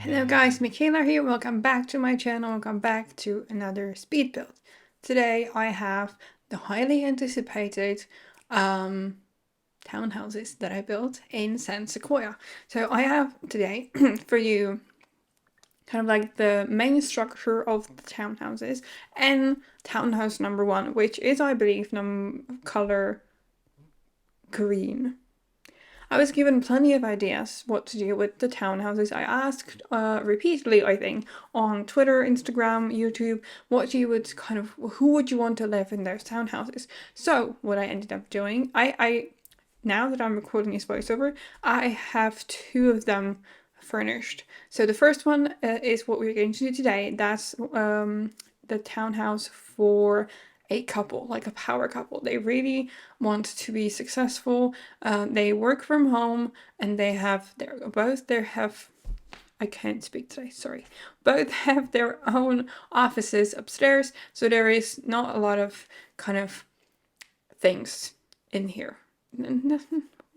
Hello guys, Michaela here. Welcome back to my channel. Welcome back to another speed build. Today I have the highly anticipated townhouses that I built in Sequoia. So I have today for you kind of like the main structure of the townhouses and townhouse number 1, which is, I believe, color green. I was given plenty of ideas what to do with the townhouses. I asked repeatedly, I think, on Twitter, Instagram, YouTube, what you would who would you want to live in those townhouses? So what I ended up doing, I now that I'm recording this voiceover, I have 2 of them furnished. So the first one is what we're going to do today. That's the townhouse for a couple, like a power couple. They really want to be successful. They work from home and they have I can't speak today, sorry. Both have their own offices upstairs, so there is not a lot of kind of things in here.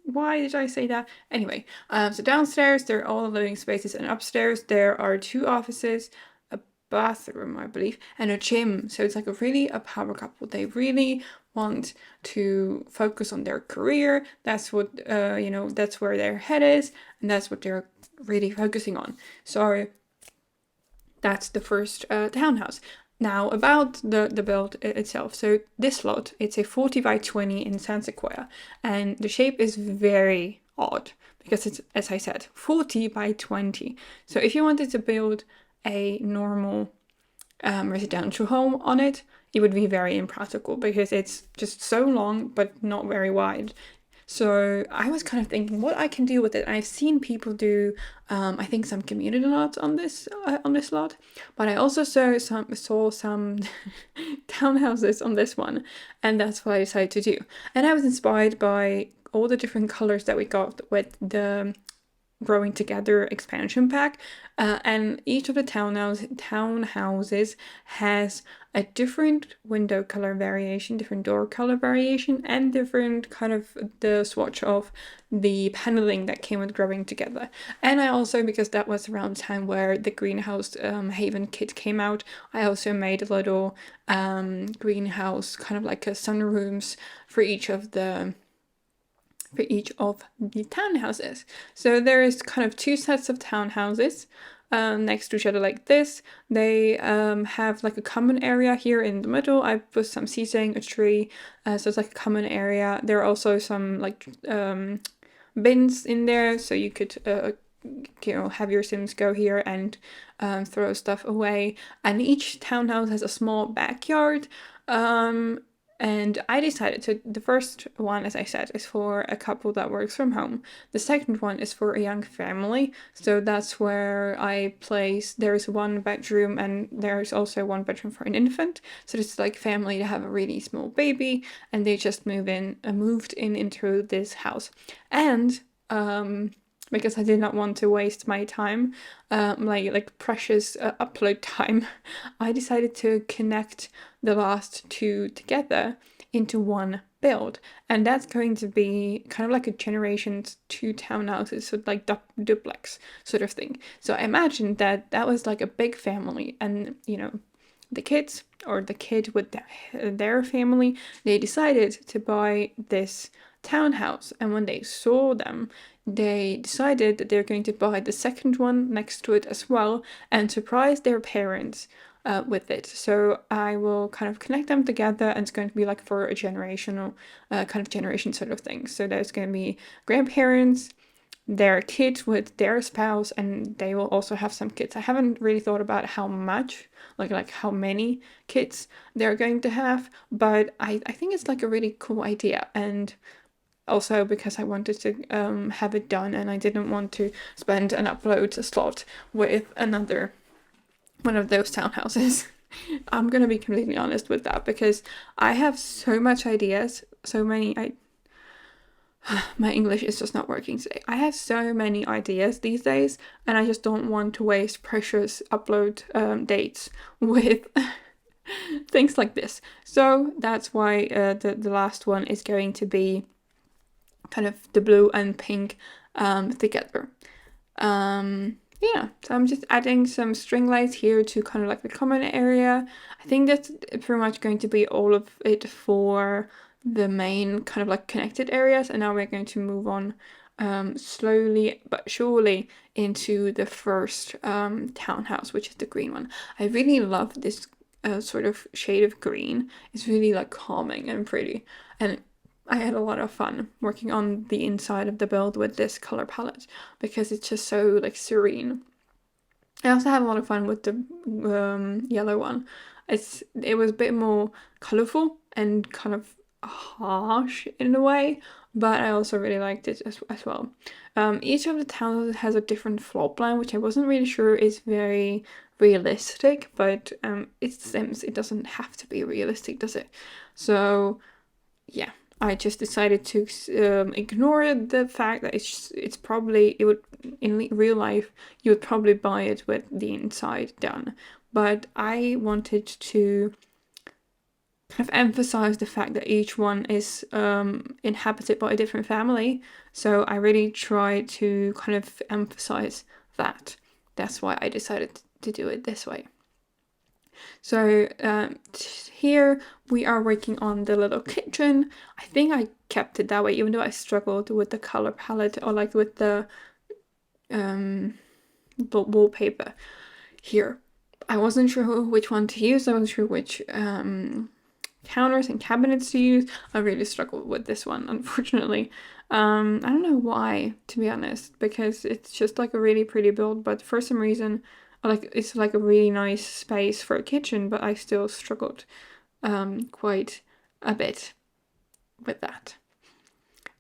Why did I say that? Anyway, so downstairs there are all living spaces, and upstairs there are 2 offices, a bathroom, I believe, and a gym. So it's like a power couple. They really want to focus on their career. That's what that's where their head is, and that's what they're really focusing on. So that's the first townhouse. Now about the build itself. So this lot, it's a 40 by 20 in Sequoia, and the shape is very odd because it's, as I said, 40 by 20. So if you wanted to build a normal residential home on it, it would be very impractical because it's just so long but not very wide. So I was kind of thinking what I can do with it. I've seen people do, I think, some community lots on this lot, but I also saw some townhouses on this one, and that's what I decided to do. And I was inspired by all the different colors that we got with the Growing Together expansion pack, and each of the townhouses has a different window color variation, different door color variation, and different kind of the swatch of the paneling that came with Growing Together. And I also, because that was around the time where the greenhouse Haven kit came out, I also made a little greenhouse, kind of like a sunrooms for each of the townhouses. So there is kind of 2 sets of townhouses next to each other like this. They have like a common area here in the middle. I put some seating, a tree, so it's like a common area. There are also some like bins in there, so you could have your Sims go here and throw stuff away. And each townhouse has a small backyard. And I decided, so the first one, as I said, is for a couple that works from home. The second one is for a young family. So that's where I place, there's 1 bedroom and there's also 1 bedroom for an infant. So it's like family to have a really small baby and they just moved in into this house. And because I did not want to waste my time, like precious upload time, I decided to connect the last 2 together into one build. And that's going to be kind of like a generations 2 townhouses, so like duplex sort of thing. So I imagined that was like a big family, and the kids or the kid with their family, they decided to buy this townhouse, and when they saw them, they decided that they're going to buy the second one next to it as well and surprise their parents with it. So I will kind of connect them together, and it's going to be like for a generational kind of generation sort of thing. So there's going to be grandparents, their kids with their spouse, and they will also have some kids. I haven't really thought about how much, like how many kids they're going to have, but I think it's like a really cool idea. And also because I wanted to have it done, and I didn't want to spend an upload slot with another one of those townhouses. I'm gonna be completely honest with that because I have so much ideas, so many. My English is just not working today. I have so many ideas these days, and I just don't want to waste precious upload dates with things like this. So that's why the last one is going to be kind of the blue and pink together. yeah, so I'm just adding some string lights here to kind of like the common area. I think that's pretty much going to be all of it for the main kind of like connected areas. And now we're going to move on slowly but surely into the first townhouse, which is the green one. I really love this sort of shade of green. It's really like calming and pretty. And I had a lot of fun working on the inside of the build with this color palette because it's just so like serene. I also had a lot of fun with the yellow one. It was a bit more colorful and kind of harsh in a way, but I also really liked it as well. Each of the towns has a different floor plan, which I wasn't really sure is very realistic, but it's Sims. It doesn't have to be realistic, does it? So yeah, I just decided to ignore the fact that it's probably, it would, in real life you would probably buy it with the inside done, but I wanted to kind of emphasize the fact that each one is inhabited by a different family. So I really tried to kind of emphasize that. That's why I decided to do it this way. So here we are working on the little kitchen. I think I kept it that way, even though I struggled with the color palette or like with the wallpaper here. I wasn't sure which one to use. I wasn't sure which counters and cabinets to use. I really struggled with this one, unfortunately. I don't know why, to be honest, because it's just like a really pretty build, but for some reason, like it's like a really nice space for a kitchen, but I still struggled quite a bit with that.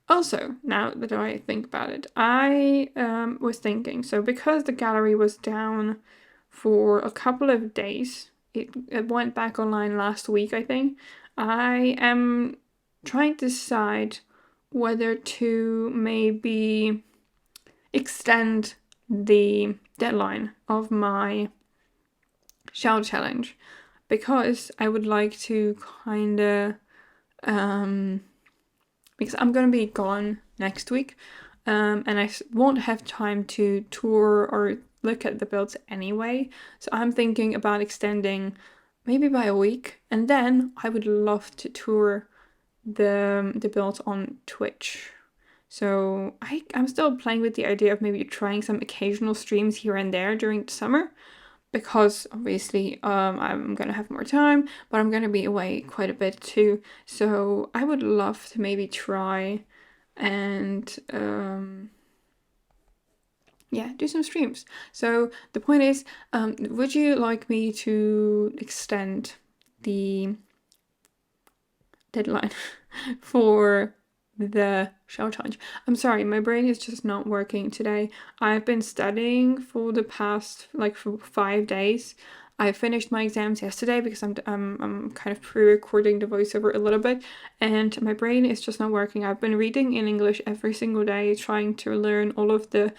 Also, now that I think about it, I was thinking, so because the gallery was down for a couple of days, it went back online last week, I think. I am trying to decide whether to maybe extend the deadline of my shell challenge, because I would like to kind of because I'm gonna be gone next week, and I won't have time to tour or look at the builds anyway. So I'm thinking about extending maybe by a week, and then I would love to tour the builds on Twitch. So I'm still playing with the idea of maybe trying some occasional streams here and there during the summer, because obviously I'm gonna have more time, but I'm gonna be away quite a bit too. So I would love to maybe try and yeah, do some streams. So the point is, would you like me to extend the deadline for the shell challenge? I'm sorry, my brain is just not working today. I've been studying for the past for 5 days. I finished my exams yesterday because I'm kind of pre-recording the voiceover a little bit, and my brain is just not working. I've been reading in English every single day, trying to learn all of the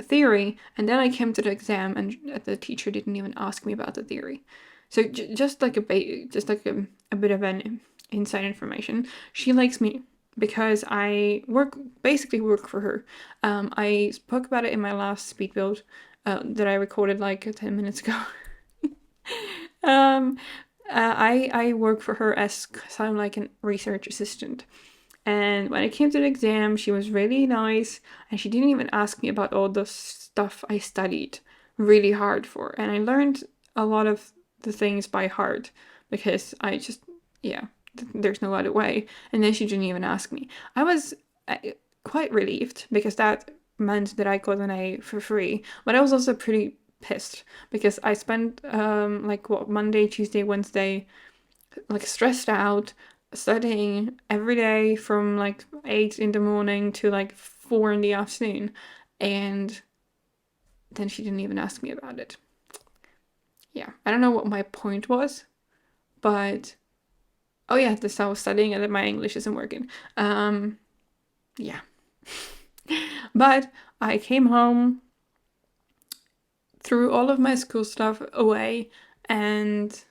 theory, and then I came to the exam, and the teacher didn't even ask me about the theory. So just like a bit of an inside information. She likes me because I basically work for her. I spoke about it in my last speed build that I recorded like 10 minutes ago. I work for her as kind of like a research assistant. And when it came to the exam, she was really nice, and she didn't even ask me about all the stuff I studied really hard for. And I learned a lot of the things by heart because I just, yeah, there's no other way. And then she didn't even ask me. I was quite relieved because that meant that I got an A for free, but I was also pretty pissed because I spent Monday, Tuesday, Wednesday stressed out studying every day from 8 in the morning to 4 in the afternoon, and then she didn't even ask me about it. Yeah, I don't know what my point was, but oh yeah, this I was studying and that my English isn't working. Yeah. But I came home, threw all of my school stuff away, and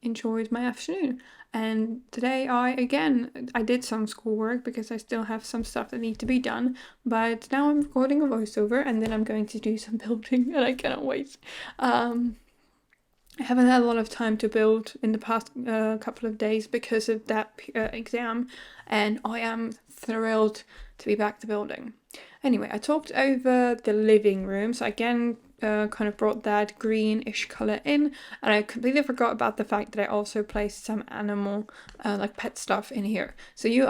enjoyed my afternoon. And today I did some schoolwork because I still have some stuff that needs to be done, but now I'm recording a voiceover and then I'm going to do some building and I cannot wait. I haven't had a lot of time to build in the past couple of days because of that exam, and I am thrilled to be back to building. Anyway, I talked over the living room, so again, kind of brought that greenish color in, and I completely forgot about the fact that I also placed some animal, like pet stuff in here. So you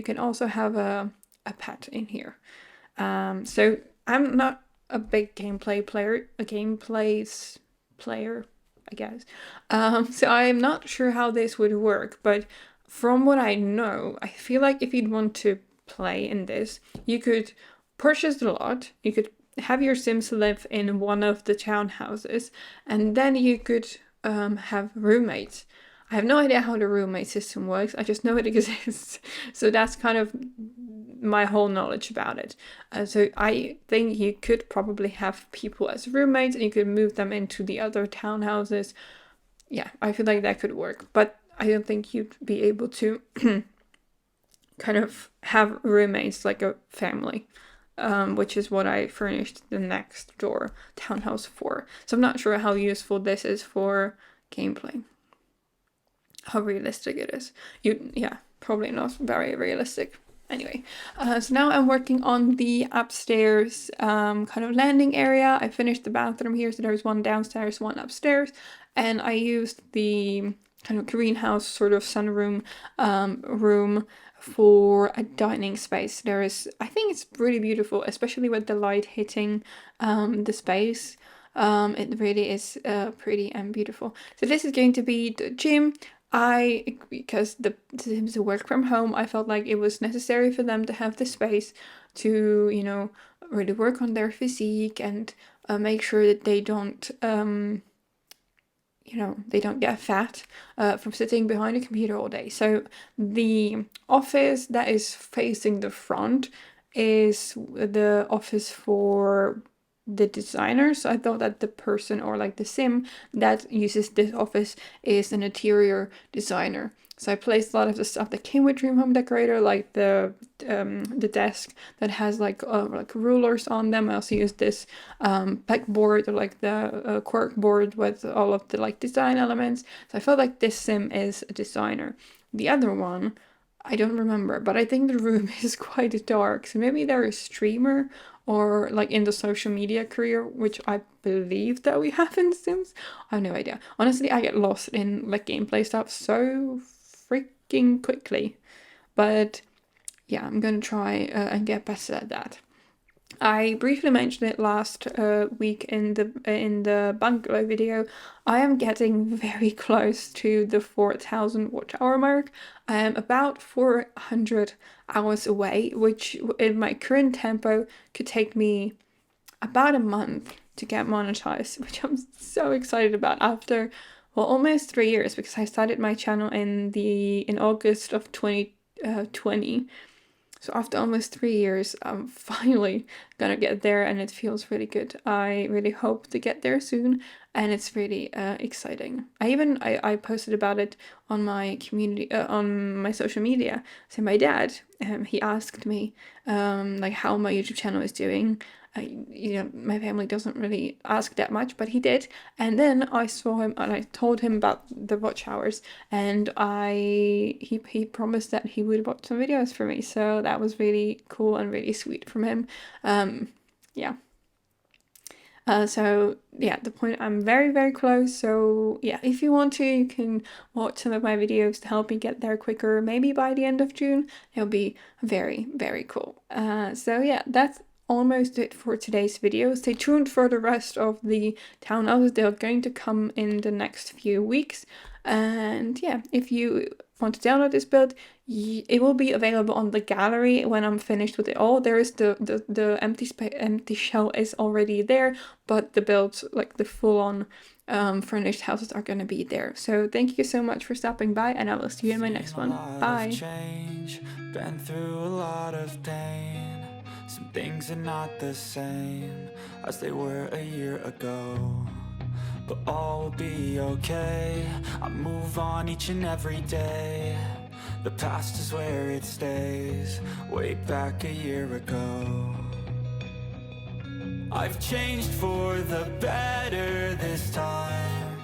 can also have a pet in here. So I'm not a big gameplay player, I guess. So I'm not sure how this would work, but from what I know, I feel like if you'd want to play in this, you could purchase the lot, you could have your Sims live in one of the townhouses, and then you could have roommates. I have no idea how the roommate system works, I just know it exists. So that's kind of my whole knowledge about it. So I think you could probably have people as roommates and you could move them into the other townhouses. Yeah, I feel like that could work, but I don't think you'd be able to kind of have roommates like a family, which is what I furnished the next door townhouse for. So I'm not sure how useful this is for gameplay, how realistic it is. Yeah, probably not very realistic. Anyway, so now I'm working on the upstairs kind of landing area. I finished the bathroom here, so there's one downstairs, one upstairs, and I used the kind of greenhouse sort of sunroom room for a dining space. I think it's really beautiful, especially with the light hitting the space. It really is pretty and beautiful. So this is going to be the gym. Because the Sims work from home, I felt like it was necessary for them to have the space to, really work on their physique and make sure that they don't, they don't get fat from sitting behind a computer all day. So the office that is facing the front is the office for the designer. So I thought that the person or like the sim that uses this office is an interior designer. So I placed a lot of the stuff that came with Dream Home Decorator, like the desk that has like rulers on them. I also used this backboard or like the cork board with all of the like design elements. So I felt like this sim is a designer. The other one, I don't remember, but I think the room is quite dark. So maybe they're a streamer or like in the social media career, which I believe that we have in Sims. I have no idea. Honestly, I get lost in like gameplay stuff so freaking quickly. But yeah, I'm gonna try and get better at that. I briefly mentioned it last week in the bungalow video. I am getting very close to the 4,000 watch hour mark. I am about 400 hours away, which in my current tempo could take me about a month to get monetized, which I'm so excited about after, well, almost 3 years, because I started my channel in August of 2020. So after almost 3 years, I'm finally gonna get there and it feels really good. I really hope to get there soon and it's really exciting. I posted about it on my community, on my social media. So my dad, he asked me like how my YouTube channel is doing. My family doesn't really ask that much, but he did. And then I saw him and I told him about the watch hours, and he promised that he would watch some videos for me. So that was really cool and really sweet from him. Yeah. So yeah, the point, I'm very, very close. So yeah, if you want to, you can watch some of my videos to help me get there quicker. Maybe by the end of June, it'll be very, very cool. So yeah, that's almost it for today's video. Stay tuned for the rest of the townhouses. They're going to come in the next few weeks. And yeah, if you want to download this build, it will be available on the gallery when I'm finished with it all. There is the empty shell is already there, but the builds, like the full-on furnished houses, are gonna be there. So thank you so much for stopping by, and I will see you in my next one. Bye. Been through a lot of pain. Some things are not the same as they were a year ago. but all will be okay. I move on each and every day. The past is where it stays, way back a year ago. I've changed for the better this time.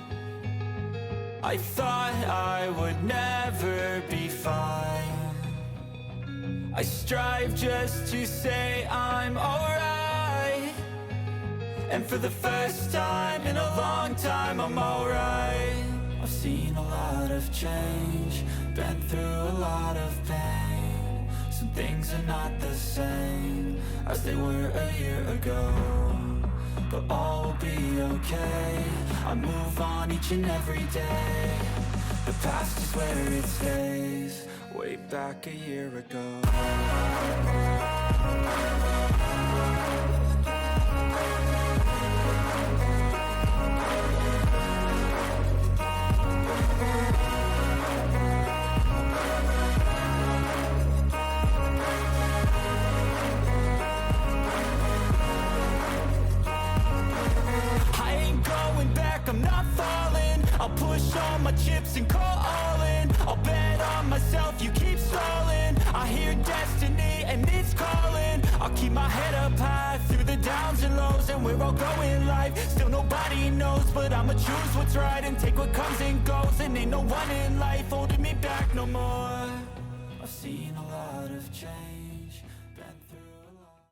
I thought I would never be fine. I strive just to say I'm alright. And for the first time in a long time, I'm alright. I've seen a lot of change, been through a lot of pain. Some things are not the same as they were a year ago, but all will be okay. I move on each and every day. The past is where it stays, way back a year ago. I'm not falling. I'll push all my chips and call all in. I'll bet on myself, you keep stalling. I hear destiny and it's calling. I'll keep my head up high through the downs and lows. And we're all going life, still nobody knows. But I'ma choose what's right and take what comes and goes. And ain't no one in life holding me back no more. I've seen a lot of change.